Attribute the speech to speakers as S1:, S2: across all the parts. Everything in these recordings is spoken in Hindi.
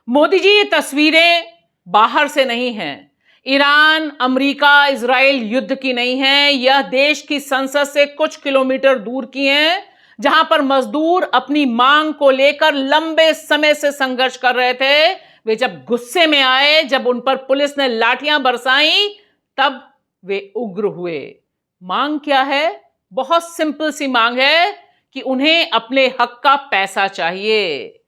S1: मोदी जी, ये तस्वीरें बाहर से नहीं हैं। ईरान, अमेरिका, इजराइल युद्ध की नहीं है। यह देश की संसद से कुछ किलोमीटर दूर की हैं, जहां पर मजदूर अपनी मांग को लेकर लंबे समय से संघर्ष कर रहे थे। वे जब गुस्से में आए, जब उन पर पुलिस ने लाठियां बरसाई, तब वे उग्र हुए। मांग क्या है? बहुत सिंपल सी मांग है कि उन्हें अपने हक का पैसा चाहिए।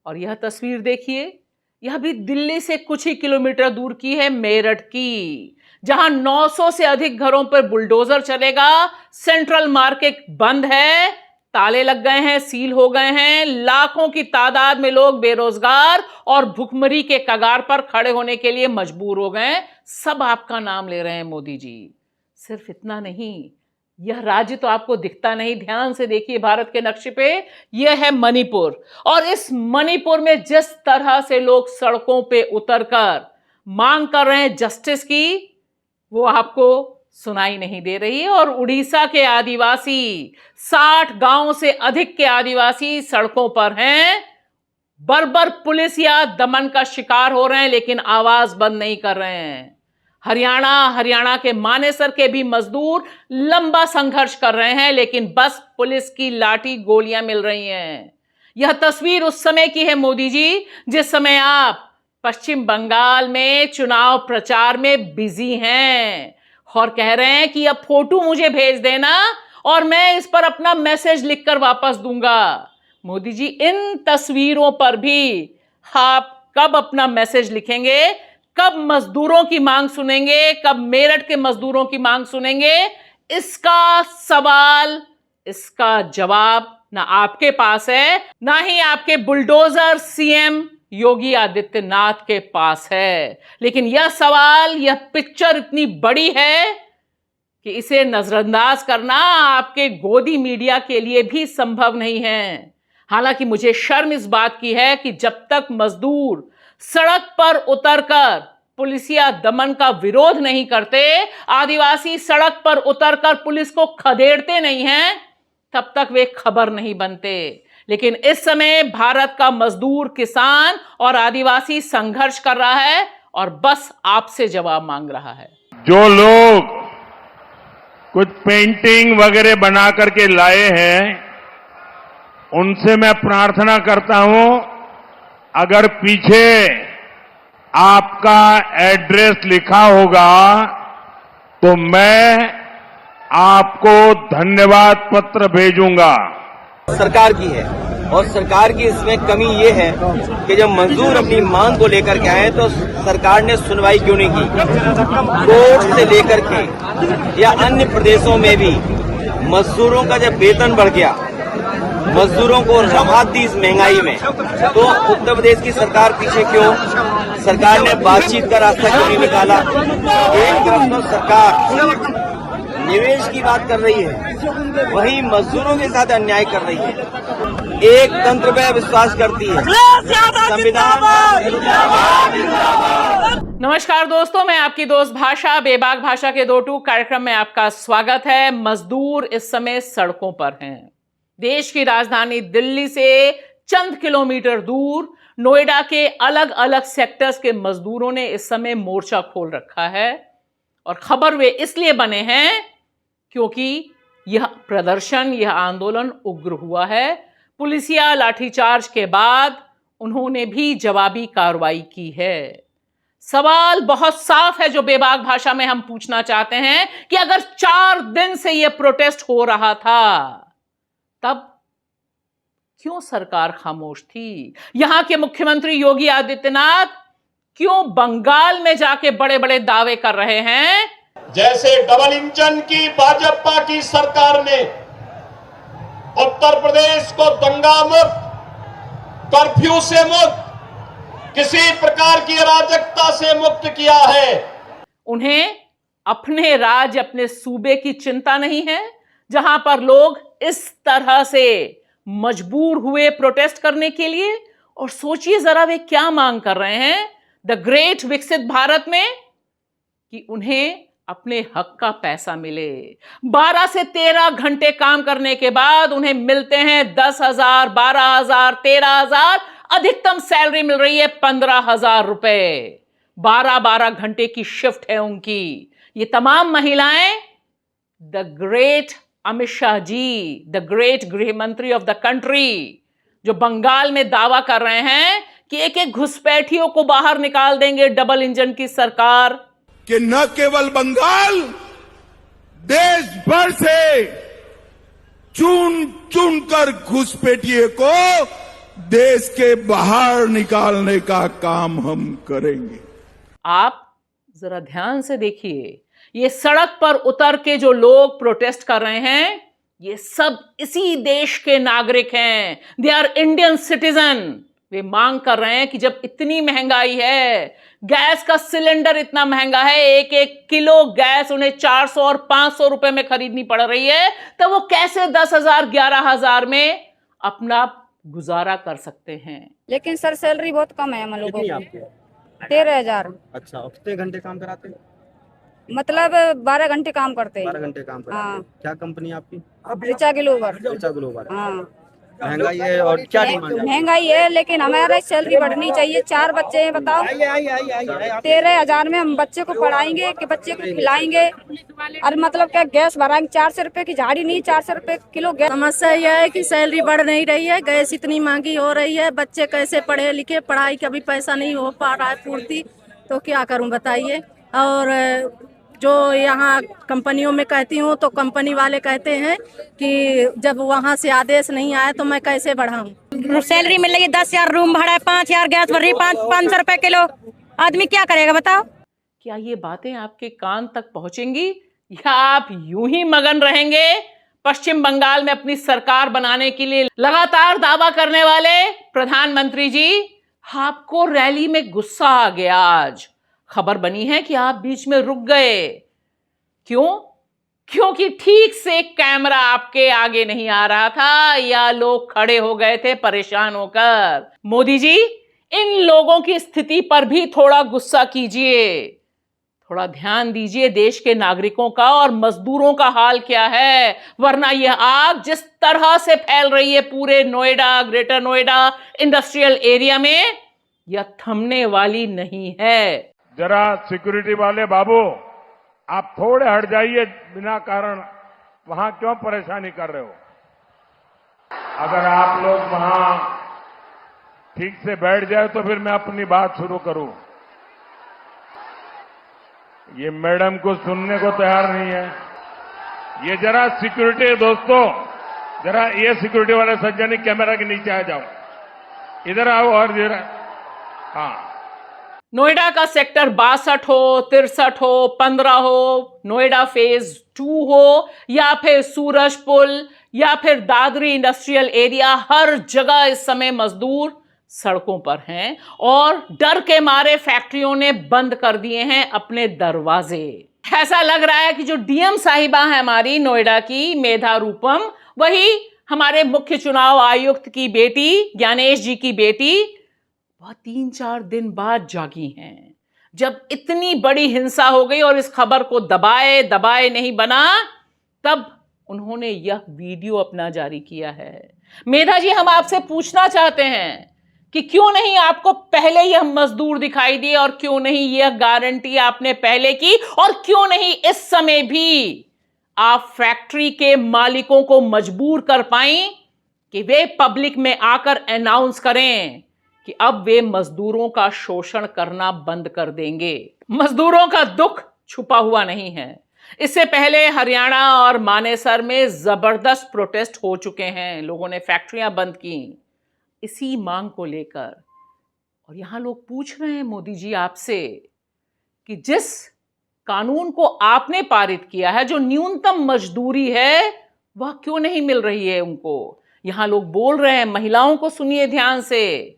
S1: और यह तस्वीर देखिए, यह भी दिल्ली से कुछ ही किलोमीटर दूर की है, मेरठ की, जहां 900 से अधिक घरों पर बुलडोजर चलेगा। सेंट्रल मार्केट बंद है, ताले लग गए हैं, सील हो गए हैं। लाखों की तादाद में लोग बेरोजगार और भुखमरी के कगार पर खड़े होने के लिए मजबूर हो गए हैं। सब आपका नाम ले रहे हैं मोदी जी। सिर्फ इतना नहीं, यह राज्य तो आपको दिखता नहीं, ध्यान से देखिए भारत के नक्शे पे, यह है मणिपुर। और इस मणिपुर में जिस तरह से लोग सड़कों पे उतरकर मांग कर रहे हैं जस्टिस की, वो आपको सुनाई नहीं दे रही। और उड़ीसा के आदिवासी, 60 गांव से अधिक के आदिवासी सड़कों पर हैं, बर्बर पुलिस या दमन का शिकार हो रहे हैं, लेकिन आवाज बंद नहीं कर रहे हैं। हरियाणा के मानेसर के भी मजदूर लंबा संघर्ष कर रहे हैं, लेकिन बस पुलिस की लाठी गोलियां मिल रही हैं। यह तस्वीर उस समय की है मोदी जी, जिस समय आप पश्चिम बंगाल में चुनाव प्रचार में बिजी हैं और कह रहे हैं कि अब फोटो मुझे भेज देना और मैं इस पर अपना मैसेज लिखकर वापस दूंगा। मोदी जी, इन तस्वीरों पर भी आप कब अपना मैसेज लिखेंगे? कब मजदूरों की मांग सुनेंगे? कब मेरठ के मजदूरों की मांग सुनेंगे? इसका सवाल, इसका जवाब ना आपके पास है, ना ही आपके बुलडोजर सीएम योगी आदित्यनाथ के पास है। लेकिन यह सवाल, यह पिक्चर इतनी बड़ी है कि इसे नजरअंदाज करना आपके गोदी मीडिया के लिए भी संभव नहीं है। हालांकि मुझे शर्म इस बात की है कि जब तक मजदूर सड़क पर उतरकर पुलिसिया दमन का विरोध नहीं करते, आदिवासी सड़क पर उतरकर पुलिस को खदेड़ते नहीं हैं, तब तक वे खबर नहीं बनते। लेकिन इस समय भारत का मजदूर, किसान और आदिवासी संघर्ष कर रहा है और बस आपसे जवाब मांग रहा है।
S2: जो लोग कुछ पेंटिंग वगैरह बना करके लाए हैं, उनसे मैं प्रार्थना करता हूं, अगर पीछे आपका एड्रेस लिखा होगा तो मैं आपको धन्यवाद पत्र भेजूंगा।
S3: सरकार की है और सरकार की इसमें कमी ये है कि जब मजदूर अपनी मांग को लेकर के आए तो सरकार ने सुनवाई क्यों नहीं की। कोर्ट से लेकर के या अन्य प्रदेशों में भी मजदूरों का जब वेतन बढ़ गया, मजदूरों को राहत दी इस महंगाई में, तो उत्तर प्रदेश की सरकार पीछे क्यों? सरकार ने बातचीत का रास्ता क्यों नहीं निकाला? एक तरफ तो सरकार निवेश की बात कर रही है, वहीं मजदूरों के साथ अन्याय कर रही है। एक तंत्र पे विश्वास करती है, संविधान।
S1: नमस्कार दोस्तों, मैं आपकी दोस्त भाषा, बेबाक भाषा के 2 कार्यक्रम में आपका स्वागत है। मजदूर इस समय सड़कों पर हैं। देश की राजधानी दिल्ली से चंद किलोमीटर दूर नोएडा के अलग अलग सेक्टर्स के मजदूरों ने इस समय मोर्चा खोल रखा है। और खबर वे इसलिए बने हैं क्योंकि यह प्रदर्शन, यह आंदोलन उग्र हुआ है। पुलिसिया लाठीचार्ज के बाद उन्होंने भी जवाबी कार्रवाई की है। सवाल बहुत साफ है जो बेबाक भाषा में हम पूछना चाहते हैं कि अगर 4 दिन से यह प्रोटेस्ट हो रहा था, तब क्यों सरकार खामोश थी? यहां के मुख्यमंत्री योगी आदित्यनाथ क्यों बंगाल में जाके बड़े बड़े दावे कर रहे हैं?
S4: जैसे डबल इंजन की भाजपा की सरकार ने उत्तर प्रदेश को दंगा मुक्त, कर्फ्यू से मुक्त, किसी प्रकार की अराजकता से मुक्त किया है।
S1: उन्हें अपने राज्य, अपने सूबे की चिंता नहीं है, जहां पर लोग इस तरह से मजबूर हुए प्रोटेस्ट करने के लिए। और सोचिए जरा, वे क्या मांग कर रहे हैं द ग्रेट विकसित भारत में? कि उन्हें अपने हक का पैसा मिले। 12 से 13 घंटे काम करने के बाद उन्हें मिलते हैं 10,000, 12,000, 13,000, अधिकतम सैलरी मिल रही है 15,000 रुपए। 12-12 घंटे की शिफ्ट है उनकी। ये तमाम महिलाएं the great Amit Shah ji, the great गृह मंत्री ऑफ द कंट्री, जो बंगाल में दावा कर रहे हैं कि एक एक घुसपैठियों को बाहर निकाल देंगे डबल इंजन की सरकार,
S5: कि न केवल बंगाल, देश भर से चुन चुन कर घुसपैठिए को देश के बाहर निकालने का काम हम करेंगे।
S1: आप जरा ध्यान से देखिए, ये सड़क पर उतर के जो लोग प्रोटेस्ट कर रहे हैं, ये सब इसी देश के नागरिक हैं। They are Indian citizen. वे मांग कर रहे हैं कि जब इतनी महंगाई है, गैस का सिलेंडर इतना महंगा है, एक एक किलो गैस उन्हें 400 और 500 रुपए में खरीदनी पड़ रही है, तो वो कैसे 10,000 11,000 में अपना गुजारा कर सकते हैं।
S6: लेकिन सर सैलरी बहुत कम है हम लोगों की। 13,000।
S7: अच्छा, और कितने घंटे काम कराते हैं?
S6: मतलब 12 घंटे काम करते हैं।
S7: 12 घंटे काम कराते हैं।
S6: हाँ।
S7: क्या कंपनी आपकी?
S6: ऋचा ग्लोबल।
S7: ऋचा ग्लोबल।
S6: हाँ।
S7: महंगाई है और क्या डिमांड है?
S6: महंगाई है, लेकिन हमारा सैलरी बढ़नी चाहिए। 4 बच्चे हैं, बताओ। 13,000 में हम बच्चे को पढ़ाएंगे कि बच्चे को खिलाएंगे? और मतलब क्या गैस भराएंगे? 400 रुपए की झाड़ी नहीं, 400 रुपए किलो गैस।
S8: समस्या यह है कि सैलरी बढ़ नहीं रही है, गैस इतनी महंगी हो रही है, बच्चे कैसे पढ़े लिखे, पढ़ाई का भी पैसा नहीं हो पा रहा है पूर्ति, तो क्या करूं बताइए। और जो यहाँ कंपनियों में कहती हूँ तो कंपनी वाले कहते हैं कि जब वहाँ से आदेश नहीं आया तो मैं कैसे बढ़ाऊँ।
S9: सैलरी मिल रही है 10,000 रूम भाड़ा है, 5,000 गैस भर रही, 500 रुपए किलो, आदमी क्या करेगा बताओ।
S1: क्या ये बातें आपके कान तक पहुंचेंगी या आप यूं ही मगन रहेंगे पश्चिम बंगाल में अपनी सरकार बनाने के लिए लगातार दावा करने वाले प्रधानमंत्री जी? आपको रैली में गुस्सा आ गया। आज खबर बनी है कि आप बीच में रुक गए। क्यों? क्योंकि ठीक से कैमरा आपके आगे नहीं आ रहा था या लोग खड़े हो गए थे परेशान होकर। मोदी जी, इन लोगों की स्थिति पर भी थोड़ा गुस्सा कीजिए, थोड़ा ध्यान दीजिए देश के नागरिकों का और मजदूरों का हाल क्या है, वरना यह आग जिस तरह से फैल रही है पूरे Noida, greater Noida industrial area में, यह थमने वाली नहीं है।
S2: जरा सिक्योरिटी वाले बाबू, आप थोड़े हट जाइए, बिना कारण वहां क्यों परेशानी कर रहे हो? अगर आप लोग वहां ठीक से बैठ जाए तो फिर मैं अपनी बात शुरू करूं। ये मैडम को सुनने को तैयार नहीं है। ये जरा सिक्योरिटी दोस्तों, जरा ये सिक्योरिटी वाले सज्जन कैमरा के नीचे आ जाओ, इधर आओ और जरा। हाँ,
S1: नोएडा का सेक्टर 62 हो, 63 हो, 15 हो, नोएडा फेज 2 हो या फिर सूरजपुल या फिर दादरी इंडस्ट्रियल एरिया, हर जगह इस समय मजदूर सड़कों पर हैं और डर के मारे फैक्ट्रियों ने बंद कर दिए हैं अपने दरवाजे। ऐसा लग रहा है कि जो डीएम साहिबा है हमारी नोएडा की, मेधा रूपम, वही हमारे मुख्य चुनाव आयुक्त की बेटी, ज्ञानेश जी की बेटी, वह 3-4 दिन बाद जागी हैं। जब इतनी बड़ी हिंसा हो गई और इस खबर को दबाए दबाए नहीं बना, तब उन्होंने यह वीडियो अपना जारी किया है। मेधा जी, हम आपसे पूछना चाहते हैं कि क्यों नहीं आपको पहले यह मजदूर दिखाई दिए और क्यों नहीं यह गारंटी आपने पहले की, और क्यों नहीं इस समय भी आप फैक्ट्री के मालिकों को मजबूर कर पाई कि वे पब्लिक में आकर अनाउंस करें कि अब वे मजदूरों का शोषण करना बंद कर देंगे। मजदूरों का दुख छुपा हुआ नहीं है। इससे पहले हरियाणा और मानेसर में जबरदस्त प्रोटेस्ट हो चुके हैं, लोगों ने फैक्ट्रियां बंद की इसी मांग को लेकर। और यहां लोग पूछ रहे हैं मोदी जी आपसे कि जिस कानून को आपने पारित किया है, जो न्यूनतम मजदूरी है, वह क्यों नहीं मिल रही है उनको। यहां लोग बोल रहे हैं, महिलाओं को सुनिए ध्यान से,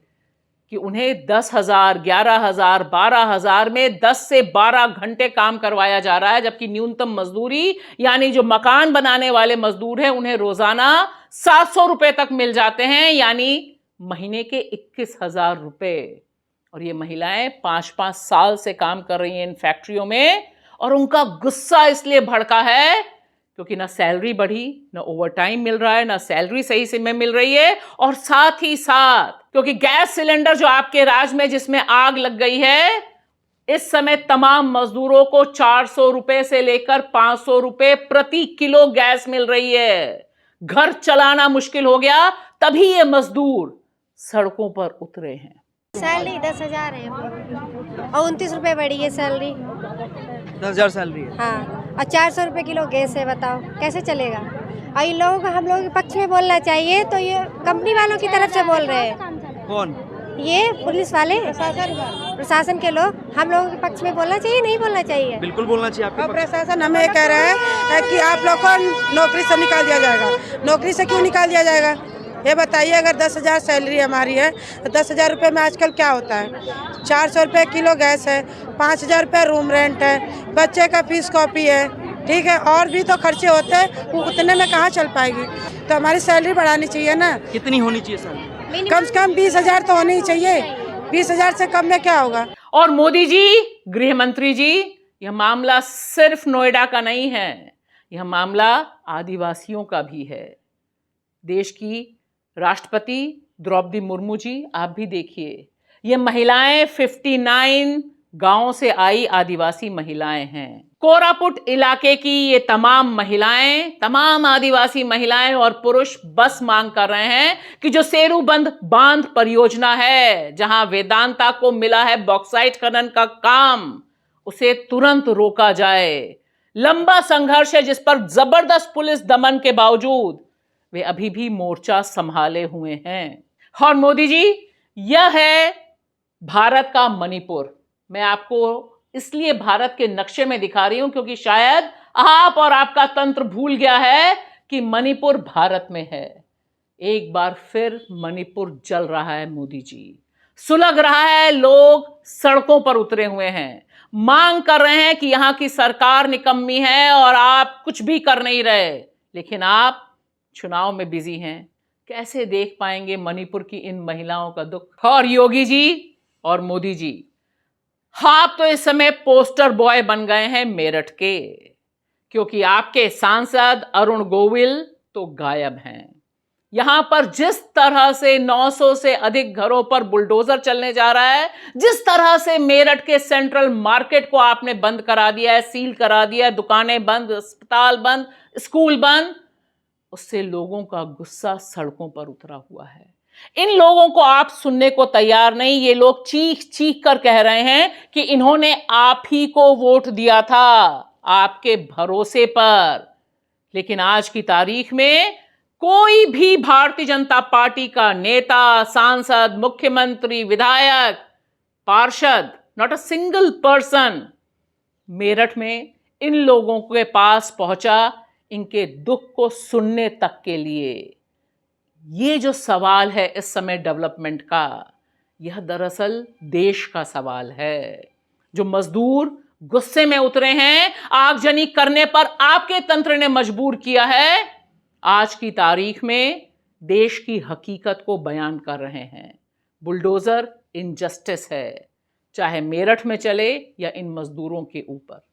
S1: कि उन्हें 10,000, 11,000, 12,000 में 10 से 12 घंटे काम करवाया जा रहा है, जबकि न्यूनतम मजदूरी यानी जो मकान बनाने वाले मजदूर हैं उन्हें रोजाना 700 रुपए तक मिल जाते हैं, यानी महीने के 21,000 रुपए। और ये महिलाएं 5-5 साल से काम कर रही हैं इन फैक्ट्रियों में, और उनका गुस्सा इसलिए भड़का है क्योंकि ना सैलरी बढ़ी, ना ओवरटाइम मिल रहा है, ना सैलरी सही से में मिल रही है, और साथ ही साथ क्योंकि गैस सिलेंडर जो आपके राज्य में जिसमें आग लग गई है, इस समय तमाम मजदूरों को 400 रुपए से लेकर 500 रुपए प्रति किलो गैस मिल रही है। घर चलाना मुश्किल हो गया, तभी ये मजदूर सड़कों पर उतरे हैं।
S10: सैलरी 10,000 है और 29 रुपए बढ़ी है सैलरी।
S7: 10,000 सैलरी है।
S10: हाँ, और 400 रुपए किलो गैस है, बताओ कैसे चलेगा। और इन लोगों को हम लोगों के पक्ष में बोलना चाहिए, तो ये कंपनी वालों की तरफ से बोल रहे हैं।
S7: कौन?
S10: ये पुलिस वाले, प्रशासन के लोग हम लोगों के पक्ष में बोलना चाहिए, नहीं बोलना चाहिए?
S7: बिल्कुल बोलना चाहिए। आपके
S11: प्रशासन हमें ये कह रहा है कि आप लोग को नौकरी से निकाल दिया जाएगा। नौकरी से क्यों निकाल दिया जाएगा ये बताइए। अगर 10,000 सैलरी हमारी है तो 10,000 रुपये में आजकल क्या होता है? 400 रुपये किलो गैस है, 5,000 रुपये रूम रेंट है, बच्चे का फीस कॉपी है, ठीक है, और भी तो खर्चे होते हैं, उतने में कहाँ चल पाएगी। तो हमारी सैलरी बढ़ानी चाहिए ना।
S7: कितनी होनी चाहिए सैलरी?
S11: कम से कम 20,000 तो होनी ही चाहिए। 20,000 से कम में क्या होगा।
S1: और मोदी जी, गृह मंत्री जी, यह मामला सिर्फ नोएडा का नहीं है, यह मामला आदिवासियों का भी है। देश की राष्ट्रपति द्रौपदी मुर्मू जी, आप भी देखिए, ये महिलाएं 59 गांवों से आई आदिवासी महिलाएं हैं। कोरापुट इलाके की ये तमाम महिलाएं, तमाम आदिवासी महिलाएं और पुरुष बस मांग कर रहे हैं कि जो सेरूबंद बांध परियोजना है, जहां वेदांता को मिला है बॉक्साइट खनन का काम, उसे तुरंत रोका जाए। लंबा संघर्ष है जिस पर जबरदस्त पुलिस दमन के बावजूद वे अभी भी मोर्चा संभाले हुए हैं। और मोदी जी, यह है भारत का मणिपुर। मैं आपको इसलिए भारत के नक्शे में दिखा रही हूं क्योंकि शायद आप और आपका तंत्र भूल गया है कि मणिपुर भारत में है। एक बार फिर मणिपुर जल रहा है मोदी जी, सुलग रहा है, लोग सड़कों पर उतरे हुए हैं, मांग कर रहे हैं कि यहां की सरकार निकम्मी है और आप कुछ भी कर नहीं रहे। लेकिन आप चुनाव में बिजी हैं, कैसे देख पाएंगे मणिपुर की इन महिलाओं का दुख। और योगी जी और मोदी जी, आप तो इस समय पोस्टर बॉय बन गए हैं मेरठ के, क्योंकि आपके सांसद अरुण गोविल तो गायब हैं। यहां पर जिस तरह से 900 से अधिक घरों पर बुलडोजर चलने जा रहा है, जिस तरह से मेरठ के सेंट्रल मार्केट को आपने बंद करा दिया है, सील करा दिया है, दुकानें बंद, अस्पताल बंद, स्कूल बंद, उससे लोगों का गुस्सा सड़कों पर उतरा हुआ है। इन लोगों को आप सुनने को तैयार नहीं। ये लोग चीख चीख कर कह रहे हैं कि इन्होंने आप ही को वोट दिया था, आपके भरोसे पर। लेकिन आज की तारीख में कोई भी भारतीय जनता पार्टी का नेता, सांसद, मुख्यमंत्री, विधायक, पार्षद, not a single person Meerut में इन लोगों के पास पहुंचा इनके दुख को सुनने तक के लिए। ये जो सवाल है इस समय डेवलपमेंट का, यह दरअसल देश का सवाल है। जो मजदूर गुस्से में उतरे हैं, आगजनी करने पर आपके तंत्र ने मजबूर किया है, आज की तारीख में देश की हकीकत को बयान कर रहे हैं। बुलडोजर इनजस्टिस है, चाहे मेरठ में चले या इन मजदूरों के ऊपर।